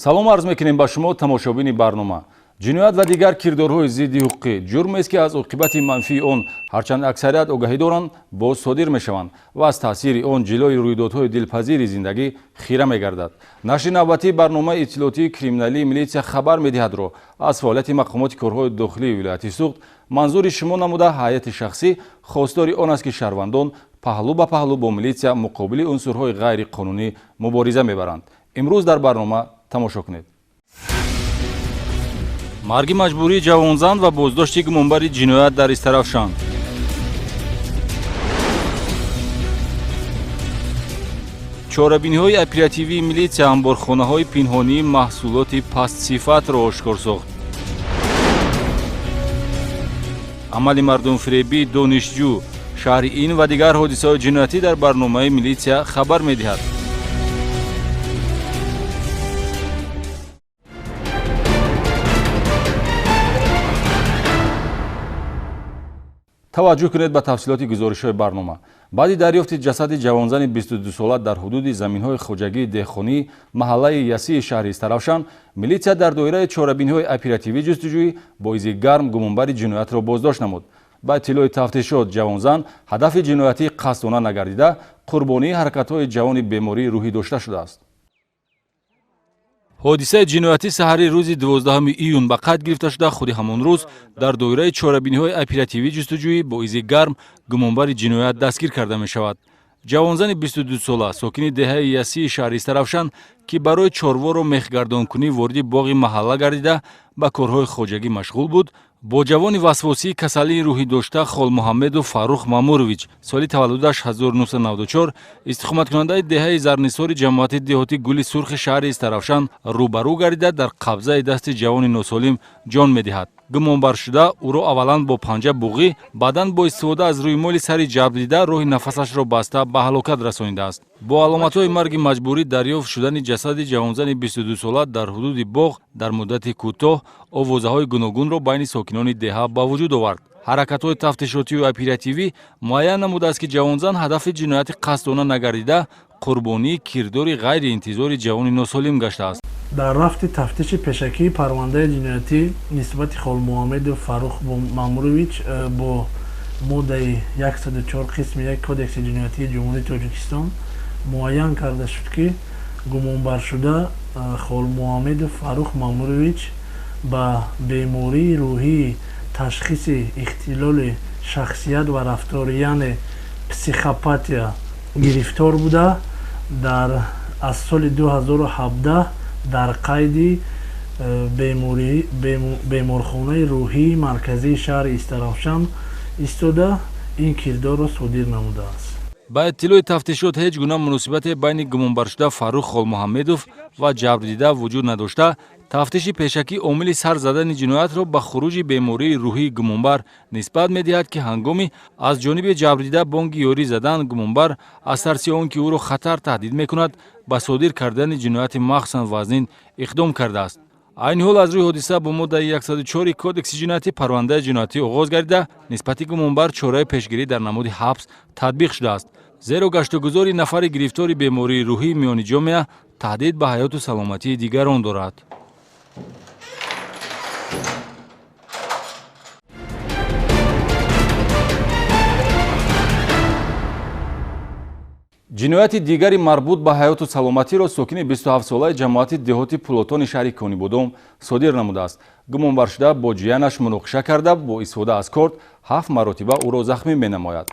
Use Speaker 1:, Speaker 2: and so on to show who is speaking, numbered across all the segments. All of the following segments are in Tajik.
Speaker 1: салом арз мекунем ба шумо тамошобини барнома. ҷиноят ва дигар кирдорҳои зидди ҳуқуқӣ ҷурмест ки аз оқибати манфии он ҳарчанд аксарият огаҳӣ доранд боз содир мешаванд ва аз таъсири он ҷилои рӯйдодҳои дилпазири зиндагӣ хира мегардад. Нашри навбатии барномаи иттилоотии криминалии милитсия хабар медиҳадро аз фаъолияти мақомоти корҳои дохилии вилояти Суғд манзури шумо намуда ҳайати шахсӣ хостори он аст ки шаҳрвандон паҳлӯ ба паҳлӯ бо милитсия муқобили унсурҳои ғайриқонунӣ мубориза мебаранд. имрӯз дар барнома тамошо кунед. марги маҷбурии ҷавонзанд ва боздошти гумонбари ҷиноят дар Истаравшан. чорабиниҳои оперативии милитсия амборхонаҳои пинҳонии маҳсулоти пастсифатро ошкор сохт. амали мардумфиребии донишҷӯ, шаҳри ин ва дигар ҳодисаҳои ҷиноятӣ дар барномаи милитсия хабар медиҳад. таваҷҷӯҳ кунед ба тафсилоти гузоришҳои барнома. баъди дарёфти ҷасади ҷавонзани 22-сола дар ҳудуди заминҳои хуҷагии деҳқонӣ маҳаллаи Ясии шаҳри Истаравшан, милитсия дар доираи чорабиниҳои оперативии ҷустуҷӯӣ бо изи гарм гумонбари ҷиноятро боздошт намуд. ба иттилои тафтишот ҷавонзан ҳадафи ҷиноятӣ қасдона нагардида, қурбонии ҳаракатҳои ҷавони бемории рӯҳӣ дошта шудааст. ҳодисаи ҷиноятӣ саҳари рӯзи 12 июн ба қайд гирифта шуда, худи ҳамон рӯз дар доираи чорабиниҳои оперативии ҷустуҷӯӣ бо изи гарм гумонбари ҷиноят дастгир карда мешавад. ҷавонзани 22-сола сокини деҳаи Ясии шаҳри Истаравшан, ки барои чорворо мехгардонкунӣ вориди боғи маҳалла гардида ба корҳои хоҷагӣ машғул буд, бо ҷавони васвосии касалии рӯҳӣ дошта Холмуҳаммеду Фаррух Мамурович, соли таваллудаш 1994, истиқоматкунандаи деҳаи зарнисори ҷамоати деҳотӣ Гули Сурхи шаҳри Истаравшан рӯбарӯ гардида дар қабзаи дасти ҷавони носолим ҷон медиҳад. гумонбаршуда ӯро аввалан бо панҷа буғӣ, баъдан бо истифода аз рӯймоли сари ҷабр дида роҳи нафасашро баста ба ҳалокат расонидааст. бо аломатҳои марги маҷбурӣ дарёфт шудани ҷасади ҷавонзани 22-сола дар ҳудуди боғ дар муддати кӯтоҳ овозаҳои гуногунро байни сокинони деҳа ба вуҷуд овард. ҳаракатҳои тафтишотиву оперативӣ муайян намудааст ки ҷавонзан ҳадафи ҷинояти қасдона нагардида, қурбонии кирдори ғайриинтизори ҷавони носолим гаштааст.
Speaker 2: дар рафти тафтиши пешакии парвандаи ҷиноятӣ нисбати Холмуҳаммеду Фаррух Мамурович бо моддаи 104 қисми 1 кодекси ҷиноятии ҷумҳурии Тоҷикистон муайян карда шуд, ки гумонбаршуда Холмуҳаммеду Фаррух Мамурович ба бемории рӯҳии ташхиси ихтилоли шахсият ва рафтори яъне психопатия гирифтор буда, аз соли 2017 дар қайди беморхонаи рӯҳии марказии шаҳри Истаравшан истода ин кирдорро содир намудааст.
Speaker 1: ба иттилои тафтишот ҳеҷ гуна муносибате байни гумонбаршуда Фаррух Холмуҳаммедов ва ҷабрдида вуҷуд надошта, тафтиши пешакӣ омили сар задани ҷиноятро ба хуруҷи бемории рӯҳии гумонбар нисбат медиҳад, ки ҳангоми аз ҷониби ҷабрдида бонги ёрӣ задан гумонбар аз тарси он ки ӯро хатар таҳдид мекунад, ба содир кардани ҷинояти махсусан вазнин иқдом кардааст. айни ҳол аз рӯи ҳодиса бо моддаи 104 кодекси ҷиноятӣ парвандаи ҷиноятӣ оғоз гардида, нисбати гумонбар чораи пешгирӣ дар намуди ҳабс татбиқ шудааст, зеро гаштугузори нафари гирифтори бемории рӯҳии миёни ҷомеа таҳдид ба ҳаёту саломатии дигарон дорад. ҷинояти дигари марбут ба ҳаёту саломатиро сокини 27-солаи ҷамоати деҳоти Пулотони шаҳри Конибодом содир намудааст. гумонбаршуда бо ҷиянаш муноқиша карда, бо истифода аз корд 7 маротиба ӯро захмӣ менамояд.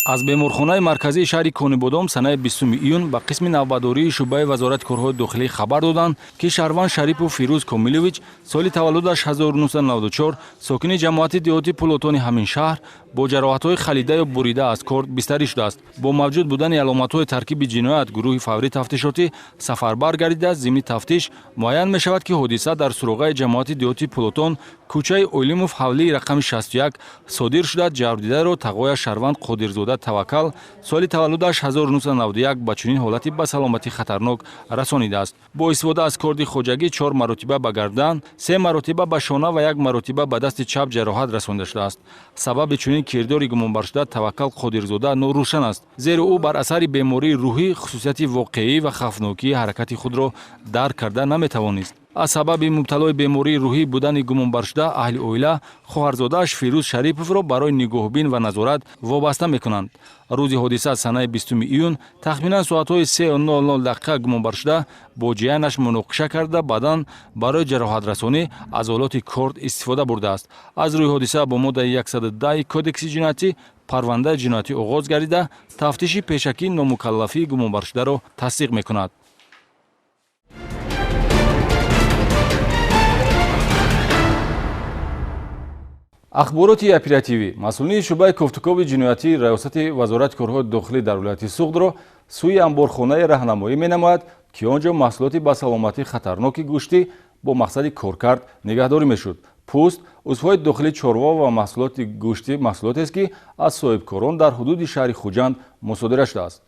Speaker 1: аз беморхонаи марказии шаҳри Конибодом санаи 20 июн ба қисми навбадории шӯъбаи вазорати корҳои дохилӣ хабар доданд, ки шаҳрванд Шарипов Фирӯз Комилович, соли таваллудаш 1994, сокини ҷамоати деҳоти Пулотони ҳамин шаҳр, бо ҷароҳатҳои халида ё бурида аз корд бистарӣ шудааст. бо мавҷуд будани аломатҳои таркиби ҷиноят, гурӯҳи фаврии тафтишотӣ сафарбар гардида, зимни тафтиш муайян мешавад, ки ҳодиса дар суроғаи ҷамоати деҳоти Пулотон, кӯчаи Ойлимов ҳавлии рақами 61 содир шуда, ҷабрдидаро тағоя шаҳрванд Қодирзода Таваккал, соли таваллудаш 1991, ба чунин ҳолати ба саломатӣ хатарнок расонидааст. бо истифода аз корди хоҷагӣ 4 маротиба ба гардан, 3 маротиба ба шона ва 1 маротиба ба дасти чап ҷароҳат расонида шудааст. сабаби чунин кирдори гумонбаршуда Таваккал Қодирзода норӯшан аст, зеро ӯ бар асари бемории рӯҳӣ хусусияти воқеӣ ва хавфнокии ҳаракати худро дарк карда наметавонист. аз сабаби мубталои бемории рӯҳӣ будани гумонбаршуда аҳли оила хоҳарзодааш Фирӯз Шариповро барои нигоҳбин ва назорат вобаста мекунанд. рӯзи ҳодиса санаи 20 июн тахминан соатҳои 3:00 гумонбаршуда бо ҷиянаш муноқиша карда баъдан барои ҷароҳатрасонӣ аз олоти корд истифода бурдааст. аз рӯи ҳодиса бо моддаи 110 кодекси ҷиноятӣ парвандаи ҷиноятӣ оғоз гардида тафтиши пешакӣ номукаллафии гумонбаршударо тасдиқ мекунад. ахбороти оперативӣ. масъулини шӯъбаи кофтукови ҷиноятии раёсати вазорати корҳои дохилӣ дар вилояти суғдро сӯи амборхонае раҳнамоӣ менамояд, ки он ҷо маҳсулоти ба саломатӣ хатарноки гӯштӣ бо мақсади коркард нигаҳдорӣ мешуд. пӯст, узвҳои дохилии чорво ва маҳсулоти гӯштӣ маҳсулотест, ки аз соҳибкорон дар ҳудуди шаҳри Хуҷанд мусодира шудааст.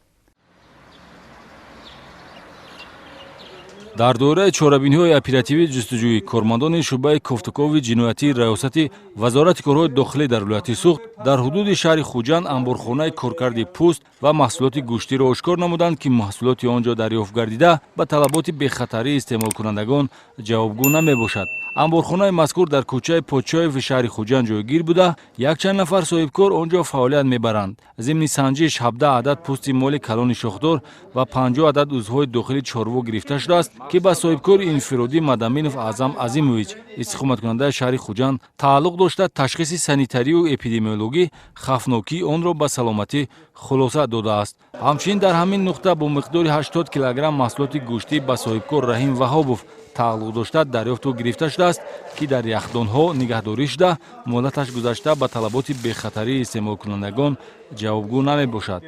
Speaker 1: дар доираи чорабиниҳои оперативии ҷустуҷӯӣ кормандони шӯъбаи кофтукови ҷиноятии раёсати вазорати корҳои дохилӣ дар вилояти суғд дар ҳудуди шаҳри Хуҷанд амборхонаи коркарди пӯст ва маҳсулоти гӯштиро ошкор намуданд, ки маҳсулоти он ҷо дарёфт гардида ба талаботи бехатарии истеъмолкунандагон ҷавобгӯ намебошад. амборхонаи мазкур дар кӯчаи Подшоҳеви шаҳри Хуҷанд ҷойгир буда, якчанд нафар соҳибкор он ҷо фаъолият мебаранд. зимни санҷиш 17 адад пӯсти моли калони шохдор ва 50 адад узвҳои дохили чорво гирифта шудааст, ки ба соҳибкори инфиродӣ Мадаминов Аъзам Азимович, истиқоматкунандаи шаҳри Хуҷанд тааллуқ дошта, ташхиси санитарию эпидемиологӣ хавфнокии онро ба саломатӣ хулоса додааст. ҳамчунин дар ҳамин нуқта бо миқдори 80 килограмм маҳсулоти гӯштӣ ба соҳибкор Раҳим Ваҳобов тааллуқ дошта дарёфту гирифта шудааст, ки дар яхдонҳо нигаҳдорӣ шуда, муддаташ гузашта ба талаботи бехатарии истеъмолкунандагон ҷавобгӯ намебошад.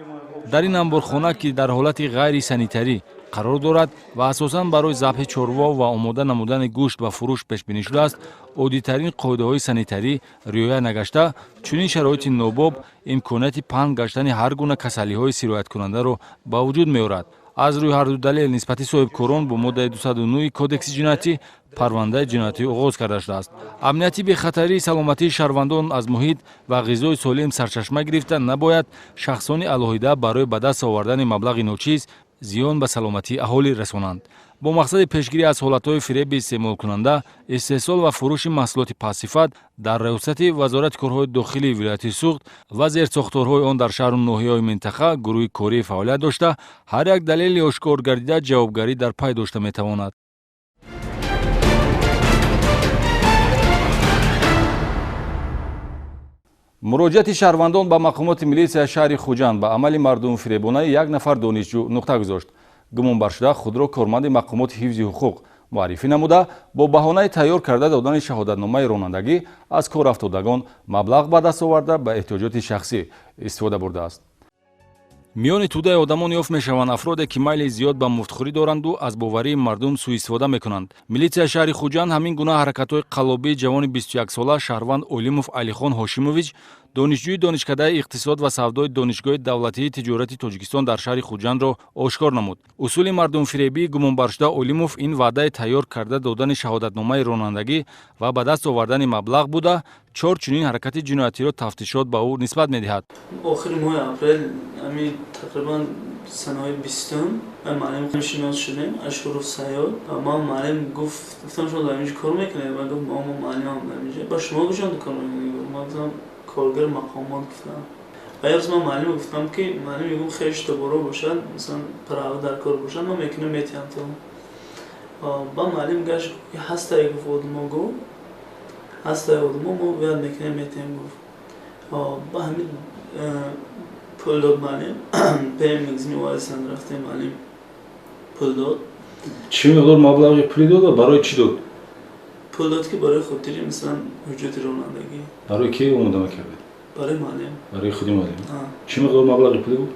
Speaker 1: дар ин амборхона, ки дар ҳолати ғайрисанитарӣ қарор дорад ва асосан барои забҳи чорво ва омода намудани гӯшт ва фурӯш пешбинӣ шудааст, оддитарин қоидаҳои санитарӣ риоя нагашта, чунин шароити нобоб имконияти паҳн гаштани ҳар гуна касалиҳои сирояткунандаро ба вуҷуд меорад. аз рӯи ҳарду далел нисбати соҳибкорон бо моддаи 209 кодекси ҷиноятӣ парвандаи ҷиноятӣ оғоз карда шудааст. амнияти бехатарии саломатии шаҳрвандон аз муҳит ва ғизои солим сарчашма гирифта набояд шахсони алоҳида барои ба даст овардани маблағи ночиз зиён ба саломатии аҳолӣ расонанд. бо мақсади пешгирӣ аз ҳолатҳои фиреби истеъмолкунанда, истеҳсол ва фурӯши маҳсулоти пассифат дар раёсати вазорати корҳои дохилии вилояти суғд ва зерсохторҳои он дар шаҳру ноҳияҳои минтақа гурӯҳи корӣ фаъолият дошта, ҳар як далели ошкор гардида ҷавобгарӣ дар пай дошта метавонад. муроҷиати шаҳрвандон ба мақомоти милисияи шаҳри Хуҷанд ба амали мардумфиребонаи як нафар донишҷӯ нуқта гузошт. гумонбаршуда худро корманди мақомоти ҳифзи ҳуқуқ муаррифӣ намуда, бо баҳонаи тайёр карда додани шаҳодатномаи ронандагӣ аз кор афтодагон маблағ ба даст оварда ба эҳтиёҷоти шахсӣ истифода бурдааст. миёни тӯдаи одамон ёфт мешаванд афроде, ки майли зиёд ба муфтхӯрӣ доранду аз боварии мардум сӯистифода мекунанд. милисияи шаҳри Хуҷанд ҳамин гуна ҳаракатҳои қаллобии ҷавони 21-сола шаҳрванд Олимов Алихон Ҳошимович, донишҷӯи донишкадаи иқтисод ва савдои донишгоҳи давлатии тиҷорати Тоҷикистон дар шаҳри Хуҷандро ошкор намуд. усули мардумфиребии гумонбаршуда Олимов ин ваъдаи тайёр карда додани шаҳодатномаи ронандагӣ ва ба даст овардани маблағ буда, 4 чунин ҳаракати ҷиноятиро тафтишот ба ӯ нисбат медиҳад.
Speaker 3: охири моҳи апрел ҳамин тақрибан санаи 20 маълим шинос шудем аз шуруф саёд. ман маълим гуфтам шумо дар инҷо кор мекунед? ман гуфтам маълимам дар инҷо. ба шумо гӯшам кор мекунед? ман гуфтам коргар мақомот гуфтам. ва як рӯз ман маълим гуфтам, ки маълим мегӯм хеле иштобора бошад, мисалан парава дар кор бошад, ман мекунам метиҳам то. ба маълим гашт ки ҳастае гуфт одумо гуфт ҳастае одумо мо вият мекунем метиҳам гуфт. ба ҳамин пул дод маълим пем мегзими вайсан рафтем маълим пул дод.
Speaker 1: чӣ миқдор маблағи пули дод ва барои чӣ дод?
Speaker 3: пул дод ки барои хотири мисалан ҳуҷҷати ронандагӣ.
Speaker 1: барои ки омода мекардед?
Speaker 3: барои маълим.
Speaker 1: барои худи маълим. чӣ миқдор маблағи пули буд?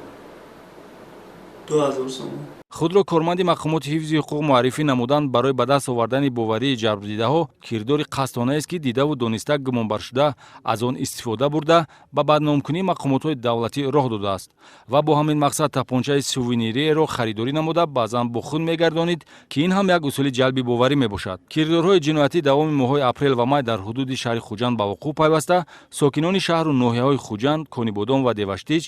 Speaker 3: 2000 сомон.
Speaker 1: худро корманди мақомоти ҳифзи ҳуқуқ муаррифӣ намуданд барои ба даст овардани боварии ҷарбдидаҳо кирдори қасдонаест ки дидаву дониста гумонбаршуда аз он истифода бурда ба бадномкунии мақомотҳои давлатӣ роҳ додааст ва бо ҳамин мақсад тапончаи сувенириеро харидорӣ намуда баъзан бо худ мегардонид ки ин ҳам як усули ҷалби боварӣ мебошад. Кирдорҳои ҷиноятӣ давоми моҳҳои апрел ва май дар ҳудуди шаҳри Хуҷанд ба вуқӯъ пайваста сокинони шаҳру ноҳияҳои Хуҷанд, Конибодон ва Деваштич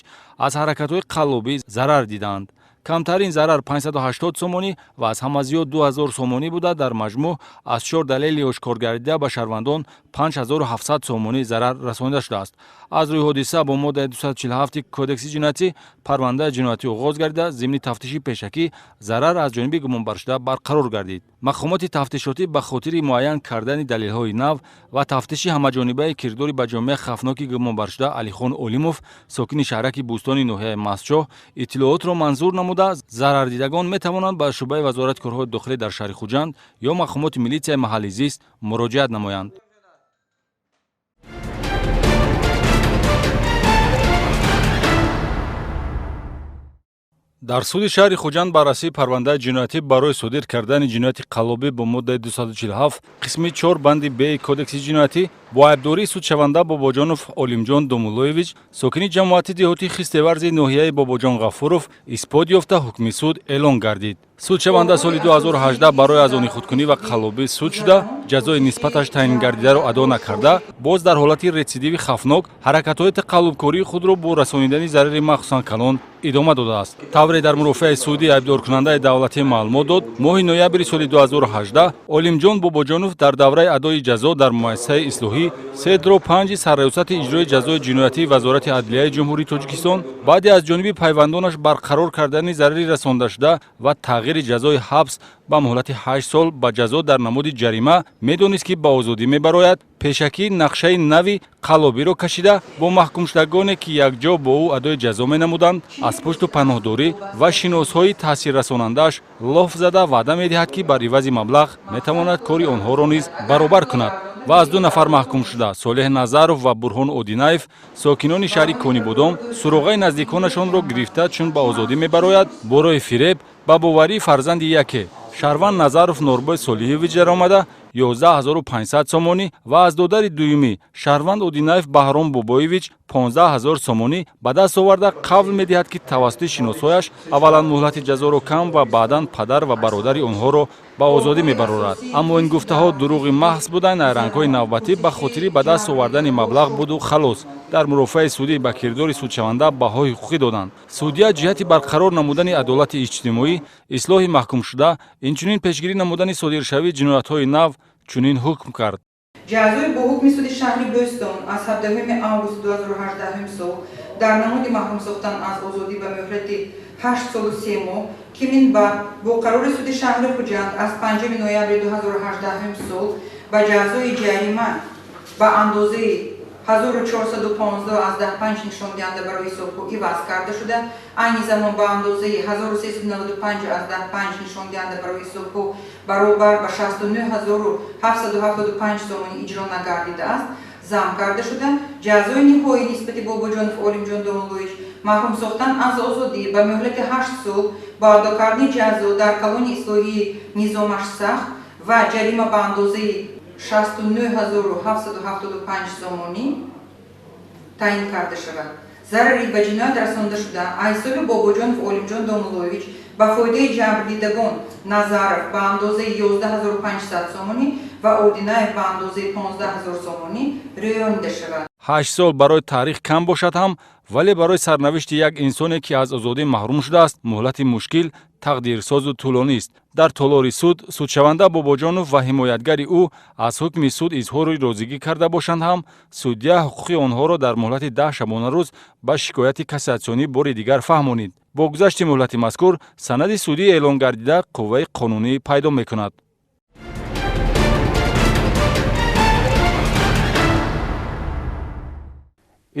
Speaker 1: аз ҳаракатҳои қаллобӣ зарар диданд. камтарин зарар 580 сомонӣ ва аз ҳама зиёд 2000 сомонӣ буда дар маҷмӯъ аз 4 далели ошкор гардида ба шаҳрвандон 5700 сомонӣ зарар расонида шудааст. аз рӯи ҳодиса бо моддаи 247 кодекси ҷиноятӣ парвандаи ҷиноятӣ оғоз гардида зимни тафтиши пешакӣ зарар аз ҷониби гумонбаршуда барқарор гардид. мақомоти тафтишотӣ ба хотири муайян кардани далелҳои нав ва тафтиши ҳамаҷонибаи кирдори ба ҷомеа хавфноки гумонбаршуда Алихон Олимов, сокини шаҳраки Бӯстони ноҳияи Мастчоҳ, иттилоотро манзур намуда зарардидагон метавонанд ба шӯъбаи вазорати корҳои дохилӣ дар шаҳри Хуҷанд ё мақомоти милитсияи маҳаллии зист муроҷиат намоянд. дар суди шаҳри Хуҷанд баррасии парвандаи ҷиноятӣ барои содир кардани ҷинояти қаллобӣ бо моддаи 247 қисми 4 банди б кодекси ҷиноятӣ бо айбдории судшаванда Бобоҷонов Олимҷон Домуллоевич, сокини ҷамоати деҳотии Хистеварзи ноҳияи Бобоҷон Ғафуров, исбот ёфта ҳукми суд эълон гардид. Судшаванда соли 2018 барои аз они худкунӣ ва қаллобӣ суд шуда, ҷазои нисбаташ таъин гардидаро адо накарда, боз дар ҳолати ретсидиви хавфнок ҳаракатҳои тақаллубкории худро бо расонидани зарари махсусан калон идома додааст. тавре дар мурофиаи судӣ айбдоркунандаи давлатӣ маълумот дод, моҳи ноябри соли 2018 Олимҷон Бобоҷонов дар давраи адои ҷазо дар муассисаи ислоҳӣ 3/5 Сарраёсати иҷрои ҷазои ҷиноятии Вазорати Адлияи Ҷумҳурии Тоҷикистон баъди аз ҷониби пайвандонаш барқарор кардани зарари расондашуда ва тағйири ҷазои ҳабс ба муҳлати 8 сол ба ҷазо дар намуди ҷарима медонист ки ба озодӣ мебарояд, пешакӣ нақшаи нави қаллобиро кашида бо маҳкумшудагоне ки якҷо бо ӯ адои ҷазо менамуданд аз пушту паноҳдорӣ ва шиносҳои таъсиррасонандааш лоф зада ваъда медиҳад ки бар ивази маблағ метавонад кори онҳоро низ баробар кунад. ва аз 2 нафар маҳкумшуда Солеҳ Назаров ва Бурҳон Одинаев, сокинони шаҳри Конибодон, суроғаи наздиконашонро гирифта чун ба озодӣ мебарояд бо роҳи фиреб ба боварии фарзанди яке Шаҳрванд Назаров Норбой Солиҳович даромада 11500 сомонӣ ва аз додари дуюмӣ Шаҳрванд Одинаев Баҳром Бобоевич 15000 сомонӣ ба даст оварда қавл медиҳад ки тавассути шиносҳояш аввалан муҳлати ҷазоро кам ва баъдан падар ва бародари онҳоро ба озодӣ мебарорад. аммо ин гуфтаҳо дурӯғи маҳз буда найрангҳои навбатӣ ба хотири ба даст овардани маблағ буду халос. дар мурофиаи судӣ ба кирдори судшаванда баҳои ҳуқуқӣ доданд. судя ҷиҳати барқарор намудани адолати иҷтимоӣ, ислоҳи маҳкумшуда, инчунин пешгирӣ намудани содиршавии ҷиноятҳои нав чунин ҳукм кард.
Speaker 4: ҷазои бо ҳукми суди шаҳри Бӯстон аз 17 август 2018 сол дар намуди маҳрум сохтан аз озодӣ ба муҳлати 8 солу 3 моҳ ки минбаъд бо қарори суди шаҳри Хуҷанд аз 5 ноябри 2018 сол ба ҷазои ҷарима ба андозаи 1415 аз 15 нишон диҳанда барои ҳисобҳо иваз карда шуда, айни замон ба андозаи 1395 аз 15 нишон диҳанда барои ҳисобҳо баробар ба 69775 сомонӣ иҷро нагардидааст, зам карда шуда, ҷазои ниҳоӣ нисбати Бобоҷонов Олимҷон Домуллоевич маҳрум сохтан аз озодӣ ба муҳлати 8 сол ба адо кардани ҷазо дар калони ислоҳии низомаш сахт ва ҷарима ба андозаи 69775 сомонӣ таъин карда шавад. зарари ба ҷиноят расонда шуда аз ҳисоби Бобоҷонов Олимҷон Домуллоевич ба фоидаи ҷабрдидагон Назаров ба андозаи 11500 сомонӣ ва Одинаев ба андозаи 15000 сомонӣ риёнида шавад.
Speaker 1: 8 сол барои таърих кам бошад ҳам, вале барои сарнавишти як инсоне ки аз озодӣ маҳрум шудааст, муҳлати мушкил, тақдирсозу тӯлонист. дар толори суд, судшаванда Бобоҷонов ва ҳимоятгари ӯ аз ҳукми суд изҳори розигӣ карда бошанд ҳам, судя ҳуқуқи онҳоро дар муҳлати 10 шабона рӯз ба шикояти кассатсионӣ бори дигар фаҳмонид. бо гузашти муҳлати мазкур, санади судӣ эълон гардида қувваи қонунӣ пайдо мекунад.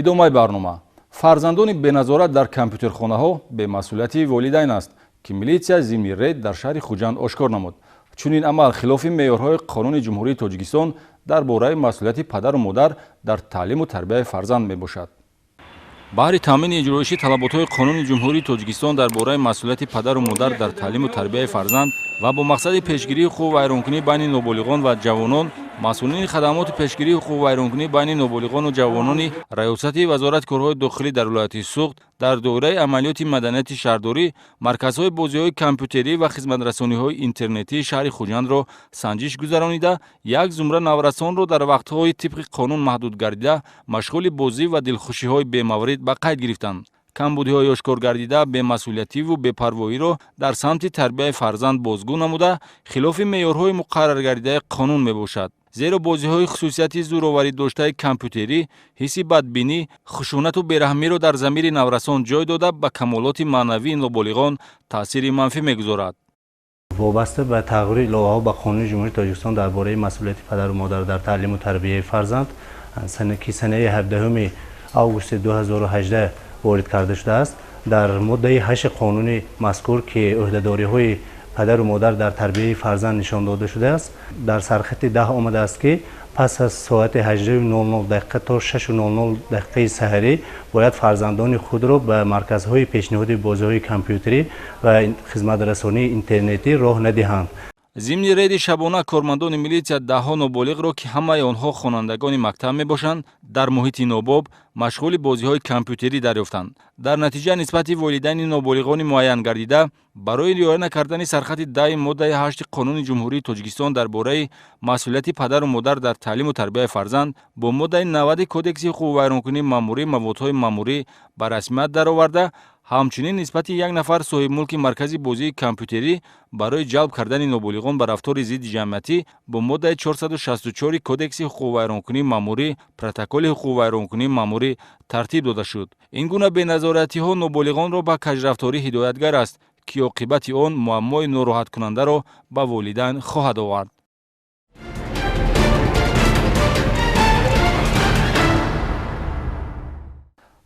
Speaker 1: идомаи барнома. фарзандони беназорат дар компютерхонаҳо бемасъулияти волидайн аст ки милитсия зимни рейд дар шаҳри Хуҷанд ошкор намуд. чунин амал хилофи меъёрҳои қонуни ҷумҳурии Тоҷикистон дар бораи масъулияти падару модар дар таълиму тарбияи фарзанд мебошад. баҳри таъмини иҷроиши талаботҳои қонуни ҷумҳурии Тоҷикистон дар бораи масъулияти падару модар дар таълиму тарбияи фарзанд ва бо мақсади пешгирии ҳуқуқ вайронкунӣ байни ноболиғон ва ҷавонон, масъулини хадамоти пешгирии ҳуқуқ вайронкунӣ байни ноболиғону ҷавонони раёсати вазорати корҳои дохилӣ дар вилояти Суғд дар доираи амалиёти маданияти шаҳрдорӣ марказҳои бозиҳои компютерӣ ва хизматрасониҳои интернетии шаҳри Хуҷандро санҷиш гузаронида, як зумра наврасонро дар вақтҳои тибқи қонун маҳдуд гардида машғули бозӣ ва дилхушиҳои бемаврид ба қайд гирифтанд. камбудиҳои ошкор гардида бемасъулиятиву бепарвоиро дар самти тарбияи фарзанд бозгӯ намуда, хилофи меъёрҳои муқаррар гардидаи қонун мебошад. зеро бозиҳои хусусияти зӯроварӣ доштаи компютерӣ ҳисси бадбинӣ, хушунату бераҳмиро дар замири наврасон ҷой дода ба камолоти маънавии ноболиғон таъсири манфӣ мегузорад.
Speaker 5: вобаста ба тағйири иловаҳо ба қонуни ҷумҳурии Тоҷикистон дар бораи масъулияти падару модар дар таълиму тарбияи фарзанд ки санаи 17 августи 2018 ворид карда шудааст, дар моддаи 8 қонуни мазкур ки ӯҳдадориҳои падару модар дар тарбияи фарзанд нишон дода шудааст, дар сархати 10 омадааст ки пас аз соати 18:00 то 6:00 саҳарӣ бояд фарзандони худро ба марказҳои пешниҳоди бозиҳои компютерӣ ва хизматрасонии интернетӣ роҳ надиҳанд.
Speaker 1: зимни рейди шабона кормандони милитсия даҳҳо ноболиғро ки ҳамаи онҳо хонандагони мактаб мебошанд, дар муҳити нобоб машғули бозиҳои компютерӣ дарёфтанд. дар натиҷа нисбати волидайни ноболиғони муайян гардида барои риоя накардани сархати 10 моддаи 8 қонуни ҷумҳурии Тоҷикистон дар бораи масъулияти падару модар дар таълиму тарбияи фарзанд бо моддаи 90 кодекси ҳуқуқи вайронкунии маъмурӣ маводҳои маъмурӣ ба расмият дароварда, ҳамчунин нисбати як нафар соҳибмулки маркази бозии компютерӣ барои ҷалб кардани ноболиғон ба рафтори зидди ҷамъиятӣ бо моддаи 464 кодекси ҳуқуқи вайронкунии маъмурӣ, протоколи ҳуқуқи вайронкунии маъмурӣ тартиб дода шуд. ин гуна беназоратиҳо ноболиғонро ба каҷрафторӣ ҳидоятгар аст, ки оқибати он муаммои нороҳаткунандаро ба волидайн хоҳад овард.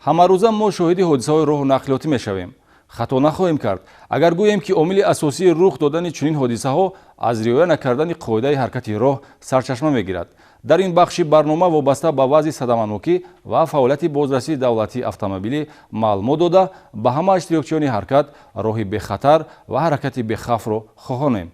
Speaker 1: ҳамарӯза мо шоҳиди ҳодисаҳои роҳу нақлиётӣ мешавем. хато нахоҳем кард агар гӯем ки омили асосии рух додани чунин ҳодисаҳо аз риоя накардани қоидаи ҳаракати роҳ сарчашма мегирад. дар ин бахши барнома вобаста ба вазъи садаманокӣ ва фаъолияти бозрасии давлатии автомобилӣ маълумот дода ба ҳама иштирокчиёни ҳаракат роҳи бехатар ва ҳаракати бехавфро хоҳонем.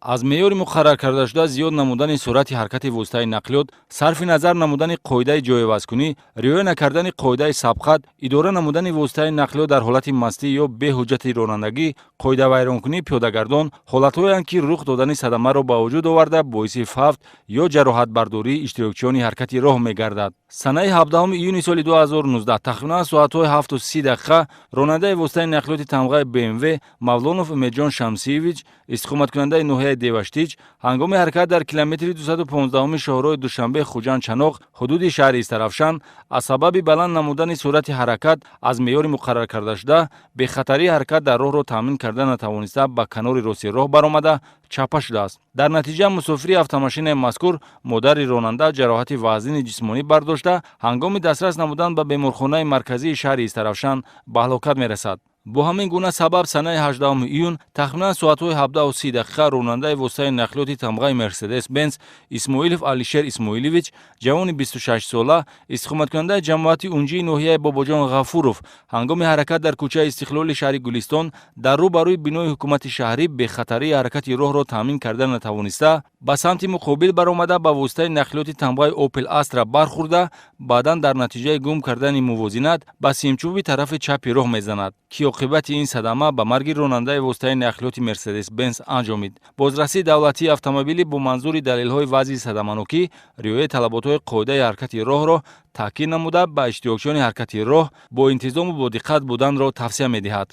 Speaker 1: аз меъёри муқаррар кардашуда зиёд намудани суръати ҳаракати воситаи нақлиёт, сарфи назар намудани қоидаи ҷойвазкунӣ, риоя накардани қоидаи сабқат, идора намудани воситаи нақлиёт дар ҳолати мастӣ ё беҳуҷҷати ронандагӣ, қоидавайронкунии пиёдагардон ҳолатҳоеанд ки рух додани садамаро ба вуҷуд оварда боиси фавт ё ҷароҳатбардории иштирокчиёни ҳаракати роҳ мегардад. санаи 17 июни соли 2019 тахминан соатҳои 7:30 ронандаи воситаи нақлиёти тамғаи BMW Мавлонов Умедҷон Шамсиевич, истиқоматкунандаи ноҳияи Деваштич, ҳангоми ҳаракат дар километри 215 шоҳроҳи Душанбе Хуҷанд-Чаноқ ҳудуди шаҳри Истарафшан аз сабаби баланд намудани суръати ҳаракат аз меъёри муқаррар кардашуда бехатарии ҳаракат дар роҳро таъмин карда натавониста ба канори рости роҳ баромада чапа шудааст. дар натиҷа мусофири автомошинаи мазкур модари ронанда ҷароҳати вазнини ҷисмонӣ бардошта ҳангоми дастрас намудан ба беморхонаи марказии шаҳри Истарафшан ба ҳалокат мерасад. бо ҳамин гуна сабаб санаи 18 июн тахминан соатҳои 17:30 ронандаи воситаи нақлиёти тамғаи Мерседес Бенц Исмоилов Алишер Исмоилович, ҷавони 26 сола, истиқоматкунандаи ҷамоати унҷии ноҳияи Бобоҷон Ғафуров, ҳангоми ҳаракат дар кӯчаи Истиқлоли шаҳри Гулистон дар рӯ ба рӯи бинои ҳукумати шаҳрӣ бехатарии ҳаракати роҳро таъмин карда натавониста, ба самти муқобил баромада ба воситаи нақлиёти тамғаи Opel Astra бархӯрда, баъдан дар натиҷаи гум кардани мувозинат ба симчӯби тарафи чапи роҳ мезанад, ки оқибати ин садама ба марги ронандаи воситаи нақлиёти Мерседес Бенц анҷомид. бозрасии давлатии автомобилӣ бо манзури далелҳои вазъи садаманокӣ, риояи талаботҳои қоидаи ҳаракати роҳро таъкид намуда ба иштирокчиёни ҳаракати роҳ бо интизому бодиққат буданро тавсия медиҳад.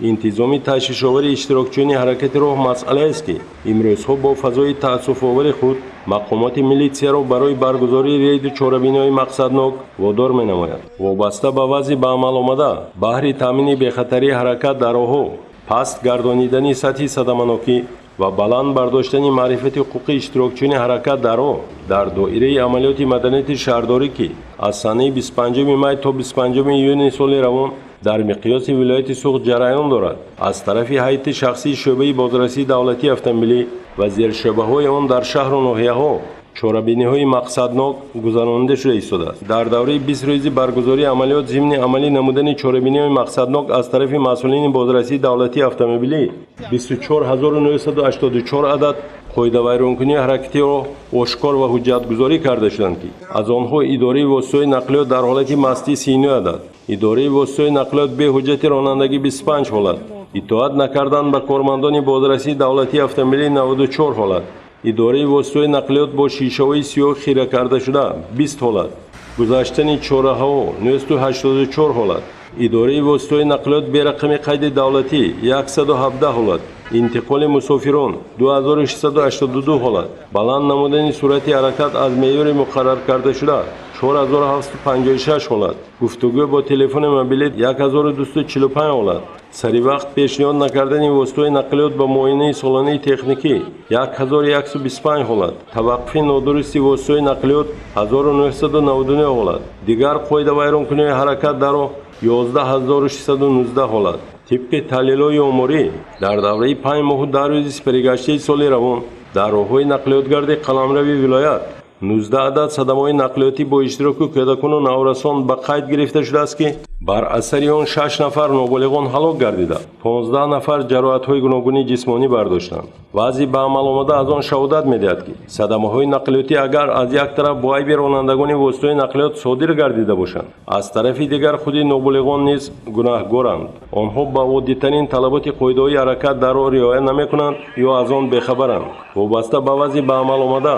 Speaker 6: интизоми ташвишовари иштирокчиёни ҳаракати роҳ масъалаест ки имрӯзҳо бо фазои таассуфовари худ мақомоти милитсияро барои баргузории рейду чорабиниҳои мақсаднок водор менамояд. вобаста ба вазъи ба амал омада баҳри таъмини бехатарии ҳаракат дар роҳҳо, паст гардонидани сатҳи садаманокӣ ва баланд бардоштани маърифати ҳуқуқи иштирокчиёни ҳаракат дар роҳ дар доираи амалиёти маданияти шаҳрдорӣ ки аз санаи 25 май то 25 июни соли равон дар миқёси вилояти суғд ҷараён дорад. Аз тарафи ҳайати шахсии шӯъбаи бозрасии давлатии автомобилӣ ва зершӯъбаҳои он дар шаҳру ноҳияҳо чорабиниҳои мақсаднок гузаронида шуда истодааст. Дар давраи 20 рӯзи баргузории амалиёт зимни амалӣ намудани чорабиниҳои мақсаднок аз тарафи масъулини бозрасии давлатии автомобилӣ 24984 адад қоидавайронкунии ҳаракатиро ошкор ва ҳуҷҷатгузорӣ карда шуданд, ки аз онҳо идораи воситаҳои нақлиёт дар ҳолати мастӣ 39 адад, идораи воситаҳои нақлиёт бе ҳуҷҷати ронандагӣ 25 ҳолат, итоат накардан ба кормандони бозрасии давлатии автомобилӣ 94 ҳолат, идораи воситаҳои нақлиёт бо шишаҳои сиёҳ хира карда шуда 20 ҳолат, гузаштани чораҳаҳо 984 ҳолат, идораи воситаҳои нақлиёт бе рақами қайди давлатӣ 117 ҳолат, интиқоли мусофирон 2682 ҳолат, баланд намудани суръати ҳаракат аз меъёри муқаррар карда шуда 4756 ҳолат, гуфтугӯ бо телефони мобилӣ 1245 ҳолат, саривақт пешниҳод накардани воситаҳои нақлиёт ба муоинаи солонаи техникӣ 1125 ҳолат, таваққуфи нодурусти воситаҳои нақлиёт 1999 ҳолат, дигар қоидавайронкуниҳои ҳаракат дар 11619 ҳолат. тибқи таҳлилҳои оморӣ дар давраи 5 моҳу 10 рӯзи сипаригаштаи соли равон дар роҳҳои нақлиётгарди қаламрави вилоят 19 адад садамаҳои нақлиётӣ бо иштироки кӯдакону наврасон ба қайд гирифта шудааст, ки бар асари он 6 нафар ноболиғон ҳалок гардида 15 нафар ҷароҳатҳои гуногуни ҷисмонӣ бардоштанд. Вазъи ба амал омада аз он шаҳодат медиҳад, ки садамаҳои нақлиётӣ агар аз як тараф бо айби ронандагони воситаҳои нақлиёт содир гардида бошанд, аз тарафи дигар худи ноболиғон низ гунаҳгоранд. Онҳо ба оддитарин талаботи қоидаҳои ҳаракат дар он риоя намекунанд ё аз он бехабаранд. Вобаста ба вазъи ба амал омада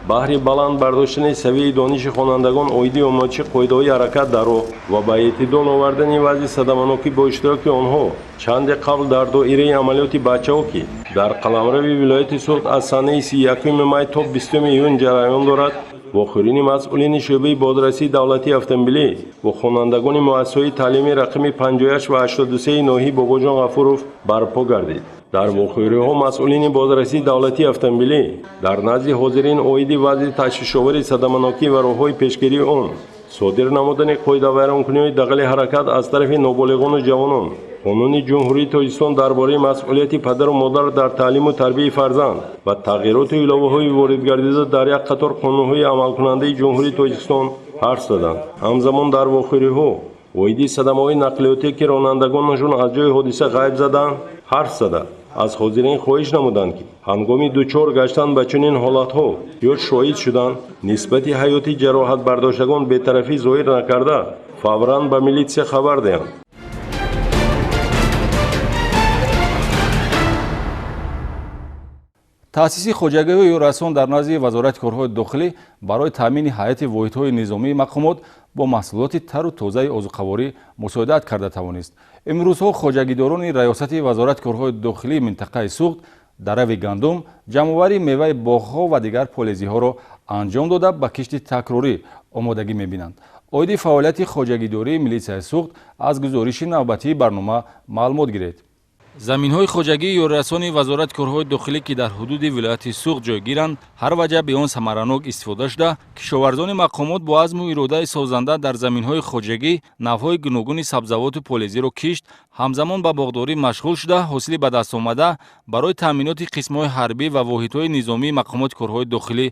Speaker 6: баҳри баланд бардоштани савияи дониши хонандагон оиди омӯзиши қоидаҳои ҳаракат дар роҳ ва ба эътидол овардани вазъи садаманокӣ бо иштироки онҳо чанде қабл дар доираи амалиёти бачаҳо, ки дар қаламрави вилояти суғд аз санаи 31 май то 20 июн ҷараён дорад, вохӯрини масъулини шӯъбаи бозрасии давлатии автомобилӣ ва хонандагони муассисаҳои таълимии рақами 58 ва 83 ноҳии Бобоҷон Ғафуров барпо гардид. дар вохӯриҳо масъулини бозрасии давлатии автомобилӣ дар назди ҳозирин оиди вазъи ташвишовари садаманокӣ ва роҳҳои пешгирии он содир намудани қоидавайронкуниҳои дағали ҳаракат аз тарафи ноболиғону ҷавонон, қонуни ҷумҳурии Тоҷикистон дар бораи масъулияти падару модар дар таълиму тарбияи фарзанд ва тағйироту иловаҳои воридгардида дар як қатор қонунҳои амалкунандаи ҷумҳурии Тоҷикистон ҳарф заданд. ҳамзамон дар вохӯриҳо оиди садамаҳои нақлиётӣ ки ронандагонашон аз ҷои ҳодиса ғайб заданд ҳарф зада аз ҳозирин хоҳиш намуданд, ки ҳангоми дучор гаштан ба чунин ҳолатҳо ё шоҳид шуданд, нисбати ҳаёти ҷароҳатбардоштагон бетарафӣ зоҳир накарда фавран ба милитсия хабар диҳанд.
Speaker 1: таъсиси хоҷагиҳои расон дар назди вазорати корҳои дохилӣ барои таъмини ҳайати воҳидҳои низомии мақомот бо маҳсулоти тару тозаи озуқаворӣ мусоидат карда тавонист. имрӯзҳо хоҷагидорони раёсати вазорати корҳои дохилии минтақаи суғд дар рави гандум ҷамъоварии меваи боғҳо ва дигар полезиҳоро анҷом дода ба кишти такрорӣ омодагӣ мебинанд. оиди фаъолияти хоҷагидории милитсияи суғд аз гузориши навбатии барнома маълумот гиред. заминҳои хоҷагии ёрирасони вазорати корҳои дохилӣ ки дар ҳудуди вилояти суғд ҷойгиранд ҳар ваҷа бе он самаранок истифода шуда кишоварзони мақомот бо азму иродаи созанда дар заминҳои хоҷагӣ навъҳои гуногуни сабзавоту полезиро кишт, ҳамзамон ба боғдорӣ машғул шуда ҳосили ба дастомада барои таъминоти қисмҳои ҳарбӣ ва воҳидҳои низомии мақомоти корҳои дохилӣ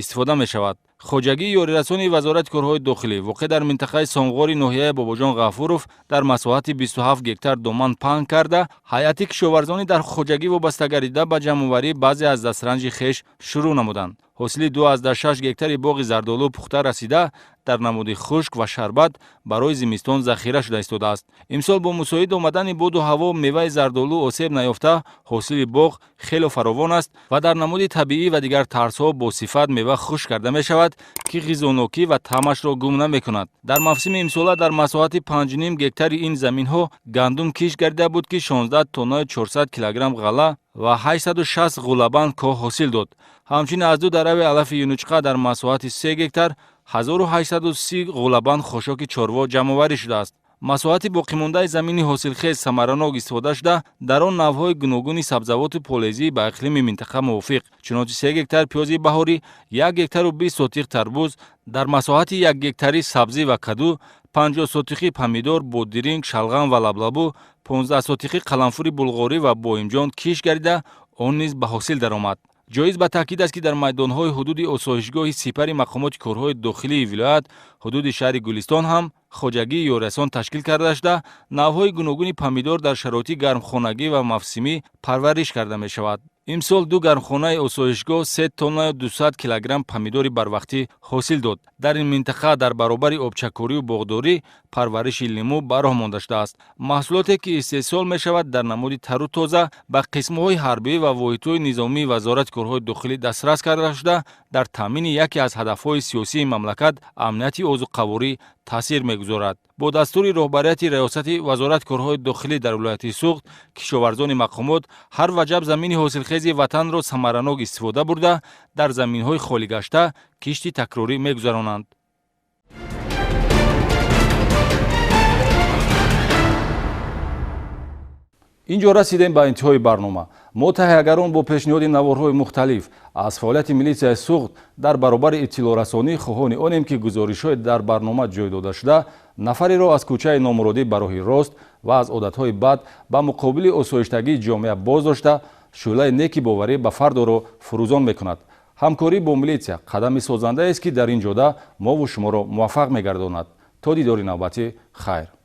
Speaker 1: истифода мешавад. хоҷагии ёрирасони вазорати корҳои дохилӣ воқеъ дар минтақаи сонғори ноҳияи Бобоҷон Ғафуров дар масоҳати 27 гектар доман паҳн карда ҳайати кишоварзони дар хоҷагӣ вобаста гардида ба ҷамъоварии баъзе аз дастранҷи хеш шурӯъ намуданд. ҳосили 2,6 гектари боғи зардолу пухта расида дар намуди хушк ва шарбат барои зимистон захира шуда истодааст. имсол бо мусоид омадани боду ҳаво меваи зардолу осеб наёфта ҳосили боғ хело фаровон аст ва дар намуди табиӣ ва дигар тарзҳо бо сифат мева хушк карда мешавад, ки ғизонокӣ ва таъмашро гум намекунад. дар мавсими имсола дар масоҳати 5,5 гектари ин заминҳо гандум кишт гардида буд, ки 16 тоннаи 400 килограмм ғалла ва 860 ғулабанд коҳ ҳосил дод. ҳамчунин аз ду дарави алафи юнучқа дар масоҳати 3 гектар 1830 ғулабанд хошоки чорво ҷамъоварӣ шудааст. масоҳати боқимондаи замини ҳосилхез самаранок истифода шуда дар он навъҳои гуногуни сабзавоту полезӣ ба иқлими минтақа мувофиқ, чунончи 3 гектар пиёзи баҳорӣ, 1 гектару 20 сотиқ тарбуз, дар масоҳати 1 гектари сабзӣ ва каду, 50 сотиқи помидор, бодиринг, шалғам ва лаблабу, 15 сотиқи қаламфури булғорӣ ва боимҷон киш гардида, он низ ба ҳосил даромад. ҷоиз ба таъкид аст ки дар майдонҳои ҳудуди осоишгоҳи сипари мақомоти корҳои дохилии вилоят, ҳудуди шаҳри Гулистон ҳам хоҷагии ёрасон ташкил карда шуда, навъҳои гуногуни помидор дар шароити гармхонагӣ ва мавсимӣ парвариш карда мешавад. имсол 2 гармхонаи осоишгоҳ 3 тонна 200 килограмм помидори барвақтӣ ҳосил дод. дар ин минтақа дар баробари обчакорию боғдорӣ парвариши лимӯ бароҳ монда шудааст. маҳсулоте ки истеҳсол мешавад дар намуди тару тоза ба қисмҳои ҳарбӣ ва воҳидҳои низомии вазорати корҳои дохилӣ дастрас карда шуда, дар таъмини яке аз ҳадафҳои сиёсии мамлакат амнияти озуқаворӣ таъсир мегузорад. бо дастури роҳбарияти раёсати вазорати корҳои дохилӣ дар вилояти Суғд, кишоварзони мақомот ҳар ваҷаб замини ҳосилхези ватанро самаранок истифода бурда, дар заминҳои холигашта кишти такрорӣ мегузаронанд. инҷо расидем ба интиҳои барнома. мо таҳиягарон бо пешниҳоди наворҳои мухталиф аз фаъолияти милитсияи Суғд дар баробари иттилоърасонӣ хоҳони онем ки гузоришҳои дар барнома ҷой дода шуда, нафареро аз кӯчаи номуродӣ ба роҳи рост ва аз одатҳои бад ба муқобили осоиштагии ҷомеа боздошта, шӯълаи неки боварӣ ба фардоро фурӯзон мекунад. ҳамкорӣ бо милитсия қадами созандааст ки дар ин ҷода мову шуморо муваффақ мегардонад. то дидори навбатӣ, хайр.